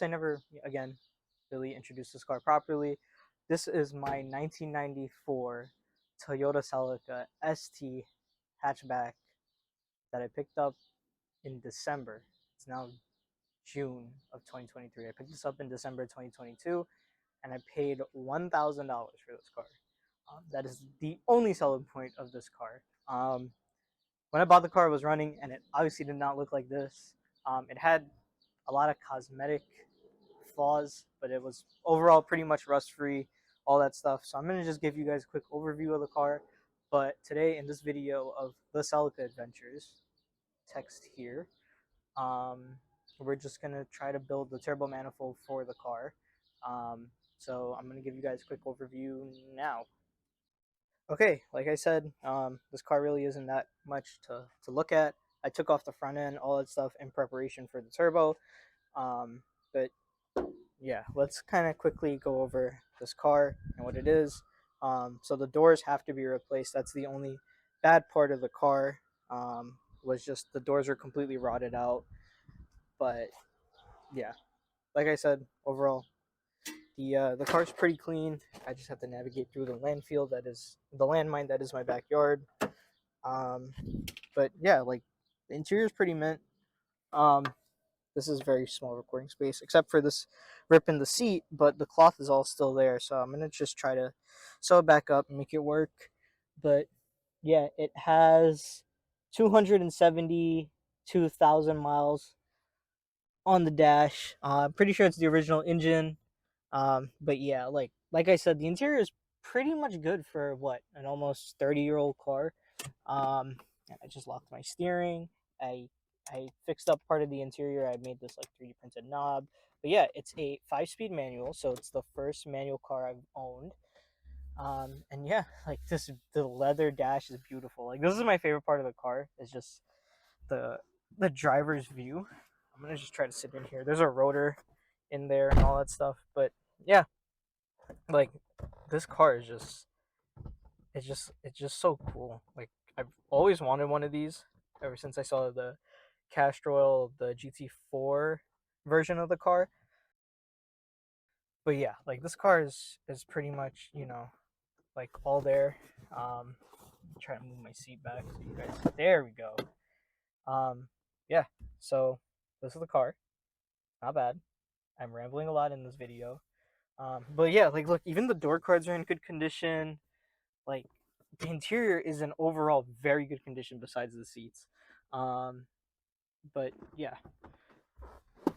I never, again, really introduced this car properly. This is my 1994 Toyota Celica ST hatchback that I picked up in December. It's now June of 2023. I picked this up in December 2022 and I paid $1,000 for this car. That is the only selling point of this car. When I bought the car, it was running and it obviously did not look like this. It had a lot of cosmetic flaws, but it was overall pretty much rust free, all that stuff. So I'm going to just give you guys a quick overview of the car. But today in this video of the Celica Adventures, text here, we're just going to try to build the turbo manifold for the car. So I'm going to give you guys a quick overview now. Okay, like I said, this car really isn't that much to look at. I took off the front end, all that stuff in preparation for the turbo. But yeah, let's kind of quickly go over this car and what it is. So the doors have to be replaced. That's the only bad part of the car. Was just the doors are completely rotted out. But yeah, like I said, overall, the car's pretty clean. I just have to navigate through the landfill that is the landmine that is my backyard. Um, but yeah, like the interior is pretty mint. Um, this is very small recording space, except for this rip in the seat, but the cloth is all still there. So I'm gonna just try to sew it back up and make it work. But yeah, it has 272,000 miles on the dash. I'm pretty sure it's the original engine. But yeah, like I said, the interior is pretty much good for what, an almost 30-year-old car. And I just locked my steering. I fixed up part of the interior. I made this like 3D printed knob. But yeah, it's a 5-speed manual, so it's the first manual car I've owned. And yeah, like the leather dash is beautiful. Like this is my favorite part of the car. Is just the the driver's view. I'm gonna just try to sit in here. There's a rotor in there and all that stuff. But yeah, like this car is just it's just so cool. Like I've always wanted one of these ever since I saw the Castrol, the GT4 version of the car. But yeah, like this car is pretty much, like all there. Try to move my seat back so you guys, there we go. Um yeah, so this is the car. Not bad. I'm rambling a lot in this video. But yeah, like look, even the door cards are in good condition. Like the interior is in overall very good condition besides the seats. Um, but yeah,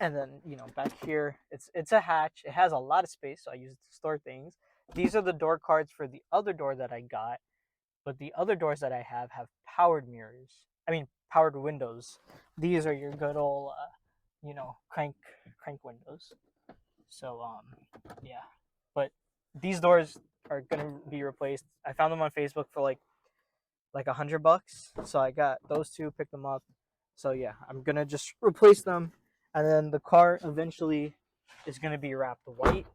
and then back here, it's a hatch. It has a lot of space, so I use it to store things. These are the door cards for the other door that I got, but the other doors that I have powered mirrors. I mean, powered windows. These are your good old, crank windows. So yeah, but these doors are gonna be replaced. I found them on Facebook for like $100. So I got those two, picked them up. So yeah, I'm gonna just replace them, and then the car eventually is gonna be wrapped white.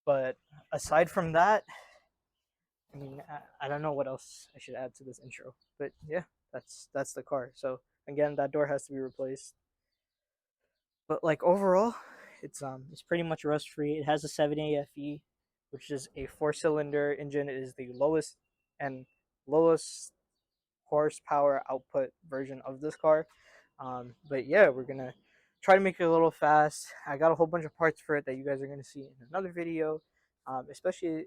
But aside from that, I mean, I don't know what else I should add to this intro. But yeah, that's the car. So again, that door has to be replaced. But like overall, it's pretty much rust free. It has a 7AFE, which is a 4-cylinder engine. It is the lowest horsepower output version of this car. But yeah, we're gonna try to make it a little fast. I got a whole bunch of parts for it that you guys are gonna see in another video, especially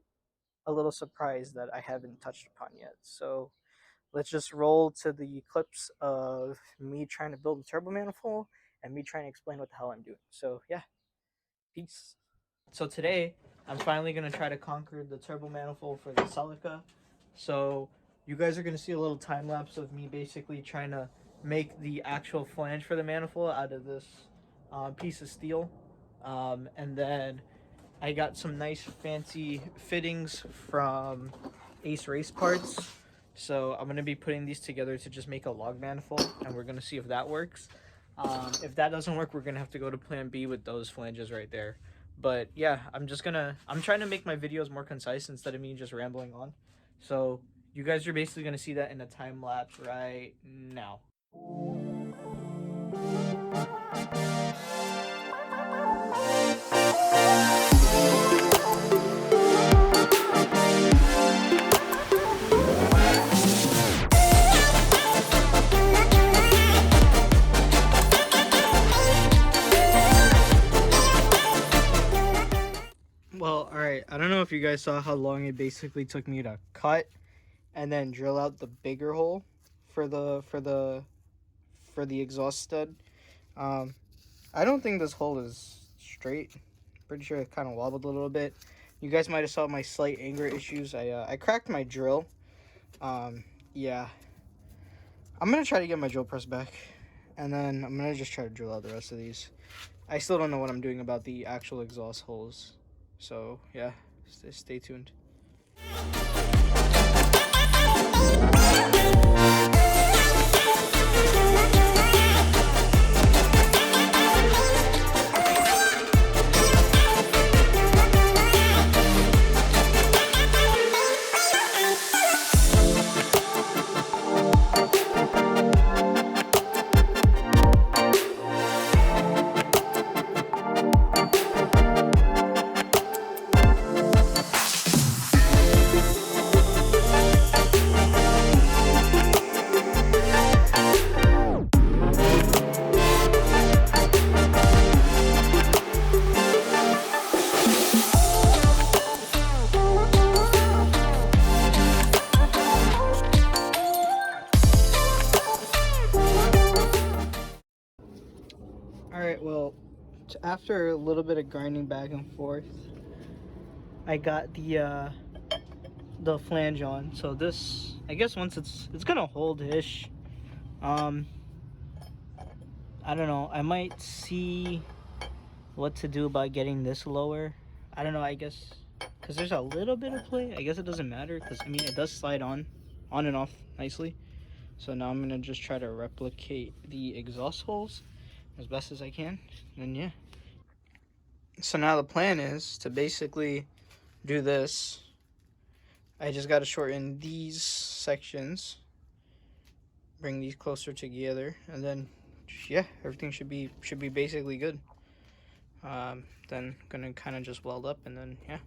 a little surprise that I haven't touched upon yet. So let's just roll to the clips of me trying to build a turbo manifold and me trying to explain what the hell I'm doing. So yeah, peace. So today I'm finally gonna try to conquer the turbo manifold for the Celica. So you guys are gonna see a little time lapse of me basically trying to make the actual flange for the manifold out of this piece of steel, and then I got some nice fancy fittings from Ace Race Parts. So I'm gonna be putting these together to just make a log manifold, and we're gonna see if that works. If that doesn't work, we're gonna have to go to plan B with those flanges right there. But yeah, I'm trying to make my videos more concise instead of me just rambling on. So you guys are basically gonna see that in a time lapse right now. Well, alright, I don't know if you guys saw how long it basically took me to cut and then drill out the bigger hole for the exhaust stud. I don't think this hole is straight. Pretty sure it kind of wobbled a little bit. You guys might have saw my slight anger issues. I cracked my drill. Yeah. I'm gonna try to get my drill press back, and then I'm gonna just try to drill out the rest of these. I still don't know what I'm doing about the actual exhaust holes. So yeah, stay tuned. Alright, well, after a little bit of grinding back and forth, I got the flange on. So this, I guess once it's gonna hold-ish. I don't know, I might see what to do about getting this lower. I don't know, I guess, because there's a little bit of play. I guess it doesn't matter, because, I mean, it does slide on and off nicely. So now I'm gonna just try to replicate the exhaust holes as best as I can, and yeah. So now the plan is to basically do this. I just got to shorten these sections, bring these closer together, and then yeah, everything should be basically good. Then gonna kind of just weld up, and then yeah.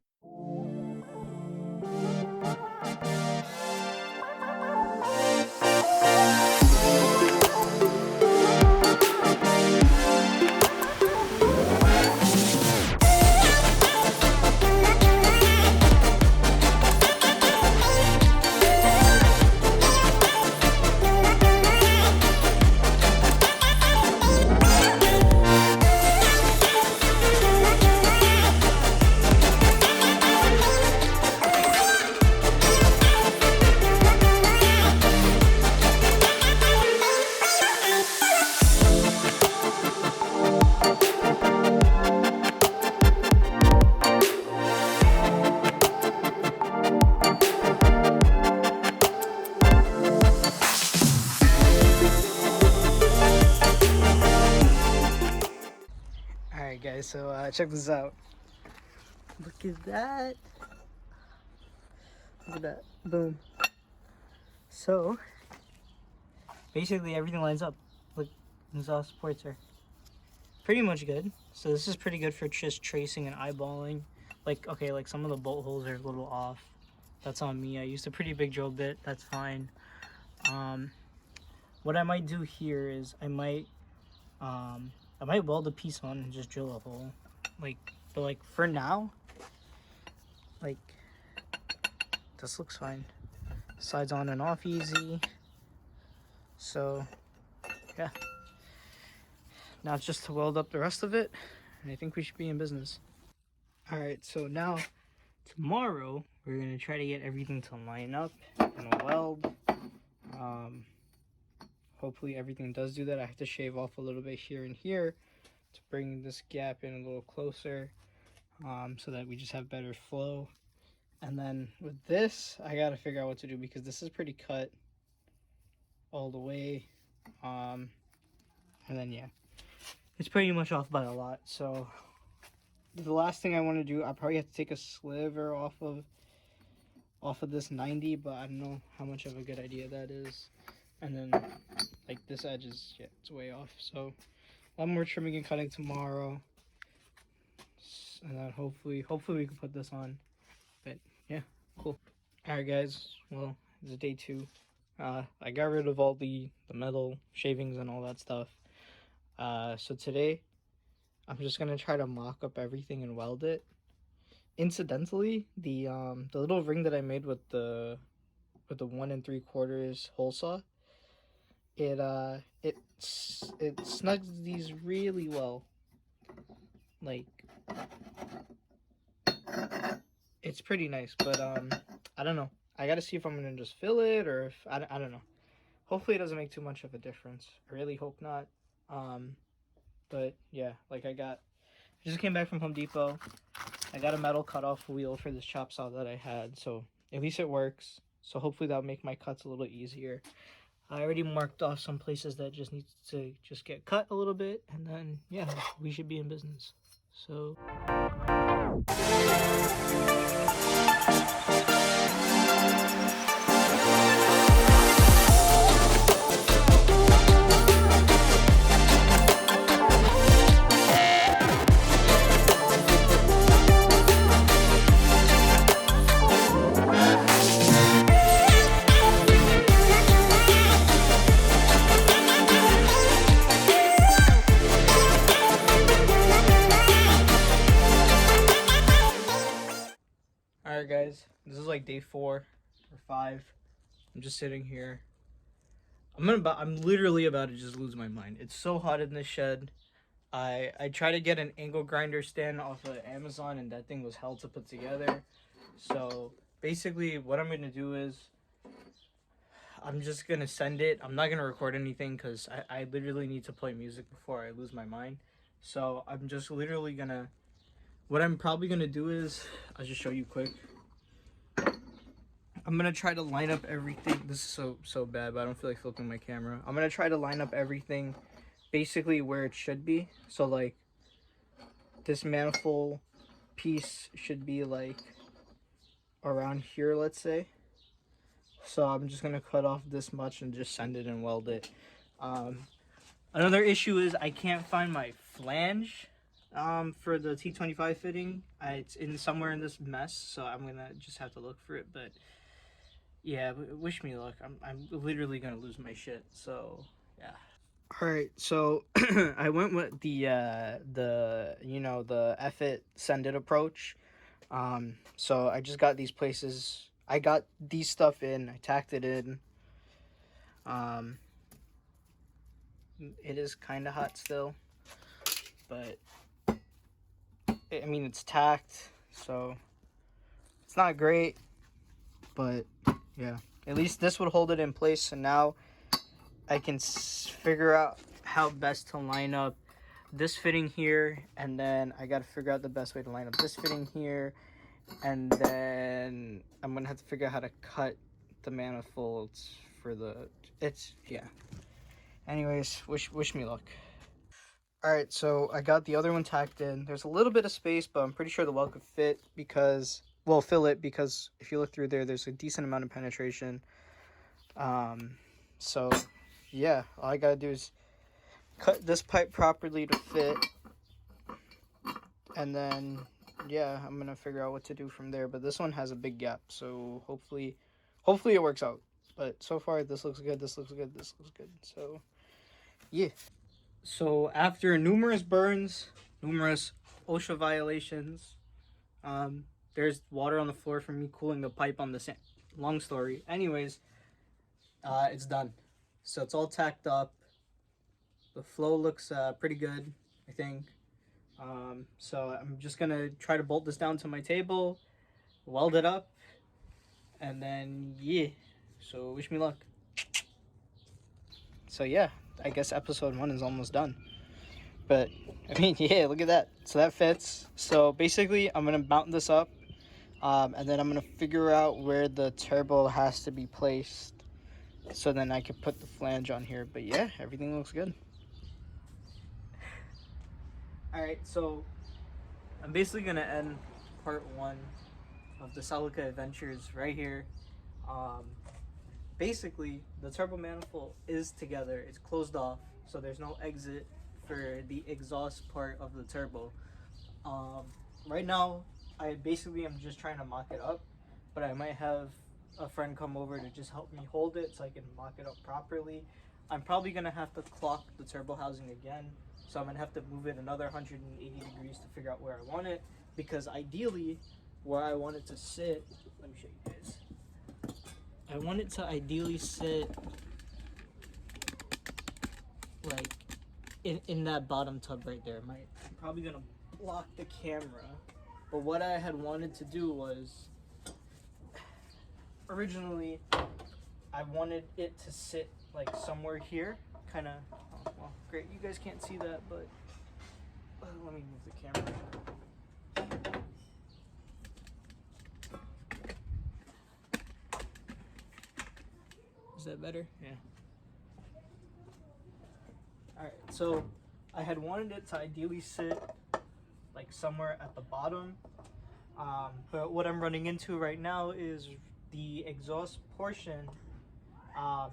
Alright guys, so check this out. Look at that. Look at that. Boom. So basically everything lines up. Look, exhaust ports are pretty much good. So this is pretty good for just tracing and eyeballing. Like, okay, like some of the bolt holes are a little off. That's on me. I used a pretty big drill bit. That's fine. What I might do here is I might weld a piece on and just drill a hole. But like for now, like this looks fine. Slides on and off easy. So yeah. Now it's just to weld up the rest of it, and I think we should be in business. Alright, so now tomorrow we're gonna try to get everything to line up and weld. Hopefully everything does do that. I have to shave off a little bit here and here to bring this gap in a little closer, so that we just have better flow. And then with this, I gotta figure out what to do, because this is pretty cut all the way. And then yeah, it's pretty much off by a lot. So the last thing I want to do, I probably have to take a sliver off of this 90, but I don't know how much of a good idea that is. And then like this edge is, yeah, it's way off. So a lot more trimming and cutting tomorrow, and then hopefully we can put this on. But yeah, cool. All right guys, well, it's day 2. I got rid of all the metal shavings and all that stuff. So today I'm just gonna try to mock up everything and weld it. incidentally, the little ring that I made with the 1 3/4 hole saw, it snugs these really well. Like, it's pretty nice, but I don't know. I gotta see if I'm gonna just fill it, or if I don't know. Hopefully it doesn't make too much of a difference. I really hope not. But yeah, like I just came back from Home Depot. I got a metal cutoff wheel for this chop saw that I had, so at least it works. So hopefully that'll make my cuts a little easier. I already marked off some places that just need to just get cut a little bit, and then yeah, we should be in business. So alright guys, this is like day 4 or 5. I'm just sitting here. I'm literally about to just lose my mind. It's so hot in this shed. I tried to get an angle grinder stand off of Amazon, and that thing was hell to put together. So basically what I'm gonna do is I'm just gonna send it. I'm not gonna record anything because I literally need to play music before I lose my mind. So I'm just literally gonna, what I'm probably gonna do is, I'll just show you quick. I'm gonna try to line up everything. This is so bad, but I don't feel like flipping my camera. I'm gonna try to line up everything basically where it should be. So like this manifold piece should be like around here, let's say. So I'm just gonna cut off this much and just send it and weld it. Another issue is I can't find my flange for the T25 fitting. It's in somewhere in this mess, so I'm gonna just have to look for it. But yeah, wish me luck. I'm literally gonna lose my shit. So yeah. All right, so I went with the the F it send it approach. So I just got these places. I got these stuff in. I tacked it in. It is kind of hot still, but I mean it's tacked, so it's not great. But yeah, at least this would hold it in place. So now I can figure out how best to line up this fitting here, and then I gotta figure out the best way to line up this fitting here, and then I'm gonna have to figure out how to cut the manifolds for yeah. Anyways, wish me luck. Alright, so I got the other one tacked in. There's a little bit of space, but I'm pretty sure the weld could fit because, well, fill it, because if you look through there, there's a decent amount of penetration. So yeah, all I gotta do is cut this pipe properly to fit, and then yeah, I'm gonna figure out what to do from there. But this one has a big gap, so hopefully it works out. But so far this looks good, this looks good, this looks good. So yeah. So after numerous burns, numerous OSHA violations, there's water on the floor from me cooling the pipe on the sand. Long story. Anyways, it's done. So it's all tacked up. The flow looks pretty good, I think. So I'm just gonna try to bolt this down to my table, weld it up, and then yeah. So wish me luck. So yeah, I guess episode 1 is almost done. But I mean, yeah, look at that. So that fits. So basically, I'm gonna mount this up, and then I'm gonna figure out where the turbo has to be placed, so then I can put the flange on here. But yeah, everything looks good. All right, so I'm basically gonna end part 1 of the Celica adventures right here. Basically, the turbo manifold is together. It's closed off, so there's no exit for the exhaust part of the turbo. Right now, I basically am just trying to mock it up, but I might have a friend come over to just help me hold it so I can mock it up properly. I'm probably gonna have to clock the turbo housing again, so I'm gonna have to move it another 180 degrees to figure out where I want it, because ideally where I want it to sit. Let me show you guys. I want it to ideally sit like in that bottom tub right there. I'm probably gonna block the camera, but what I had wanted to do was, originally I wanted it to sit like somewhere here, kind of. Oh, well, great, you guys can't see that, but let me move the camera. Is that better? Yeah. Alright, so I had wanted it to ideally sit like somewhere at the bottom, but what I'm running into right now is the exhaust portion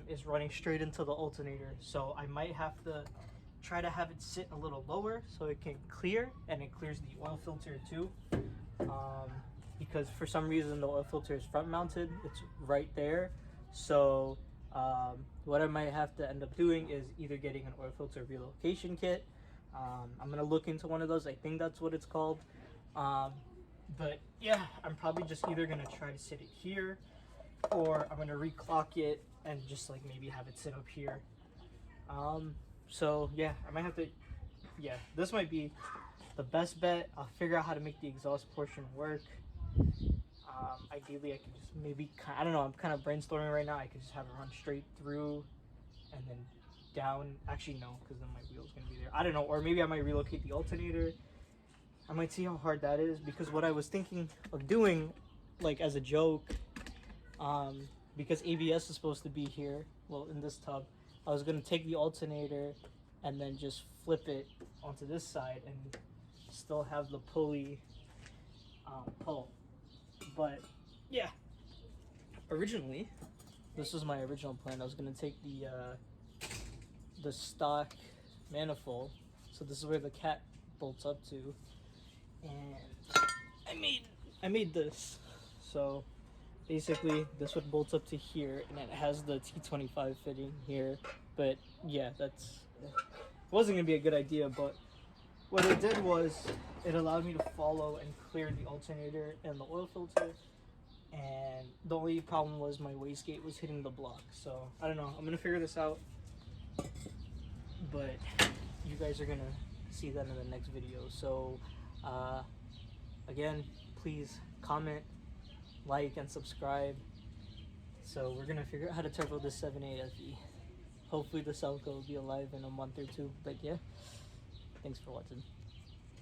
is running straight into the alternator, so I might have to try to have it sit a little lower so it can clear, and it clears the oil filter too, because for some reason the oil filter is front mounted. It's right there, so what I might have to end up doing is either getting an oil filter relocation kit. I'm gonna look into one of those. I think that's what it's called. But yeah, I'm probably just either gonna try to sit it here, or I'm gonna reclock it and just like maybe have it sit up here. So yeah, I might have to. Yeah, this might be the best bet. I'll figure out how to make the exhaust portion work. Ideally, I could just maybe, I don't know, I'm kind of brainstorming right now. I could just have it run straight through and then down. Actually, no, because then my wheel's going to be there. I don't know, or maybe I might relocate the alternator. I might see how hard that is, because what I was thinking of doing, like as a joke, because ABS is supposed to be here, well, in this tub, I was going to take the alternator and then just flip it onto this side and still have the pulley pull. But yeah, originally this was my original plan. I was gonna take the stock manifold, so this is where the cat bolts up to, and I made this. So basically this would bolt up to here, and it has the T25 fitting here. But yeah, that's, it wasn't gonna be a good idea, but what it did was it allowed me to follow and clear the alternator and the oil filter, and the only problem was my wastegate was hitting the block. So I don't know, I'm gonna figure this out, but you guys are gonna see that in the next video. So again, please comment, like, and subscribe. So we're gonna figure out how to turbo this 7.8 FE. Hopefully the Celica will be alive in a month or two. But yeah, thanks for watching.